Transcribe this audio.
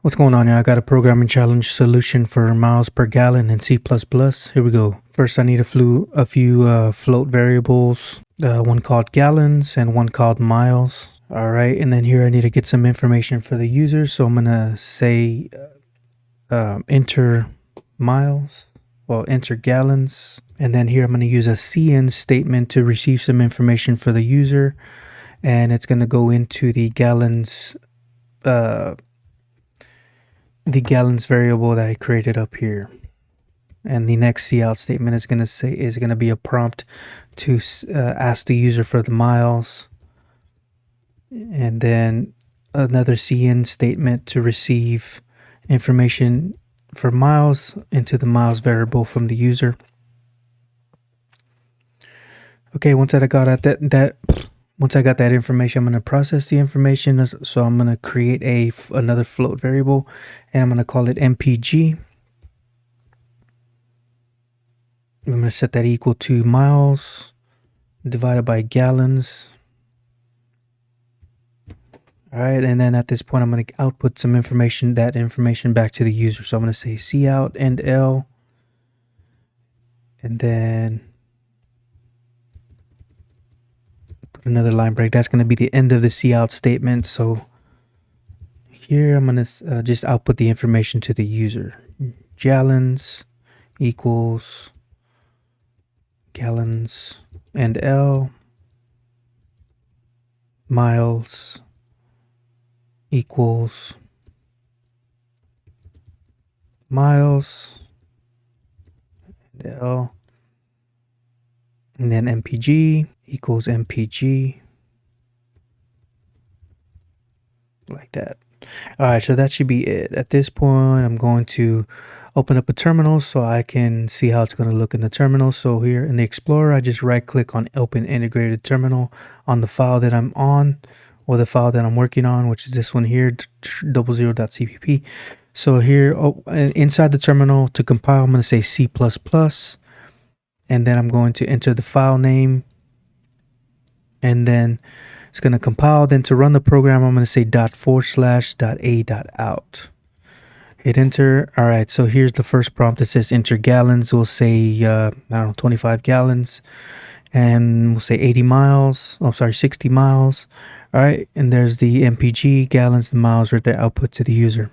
What's going on here? I got a programming challenge solution for miles per gallon in C++. Here we go. First, I need a few float variables, one called gallons and one called miles. All right, and then here I need to get some information for the user. So I'm gonna say enter miles, enter gallons. And then here I'm gonna use a cin statement to receive some information for the user. And it's gonna go into the gallons variable that I created up here. And the next cout statement is going to be a prompt to ask the user for the miles, and then another cin statement to receive information for miles into the miles variable from the user. Okay, once I got that information, I'm going to process the information. So I'm going to create another float variable, and I'm going to call it MPG. I'm going to set that equal to miles divided by gallons. All right, and then at this point, I'm going to output that information back to the user. So I'm going to say cout end L, and then another line break. That's going to be the end of the cout statement. So here I'm going to just output the information to the user. Gallons equals gallons and L, miles equals miles and L, and then MPG equals MPG, like that. All right, so that should be it. At this point, I'm going to open up a terminal so I can see how it's going to look in the terminal. So here in the Explorer, I just right click on Open Integrated Terminal on the file that I'm on, or the file that I'm working on, which is this one here, 00.cpp. So here inside the terminal, to compile, I'm going to say C++, and then I'm going to enter the file name, and then it's going to compile. Then to run the program, I'm going to say ./.a.out. Hit enter. All right, so here's the first prompt. It says enter gallons. We'll say, I don't know, 25 gallons. And we'll say 80 miles. Oh, sorry, 60 miles. All right, and there's the MPG, gallons and miles right there, output to the user.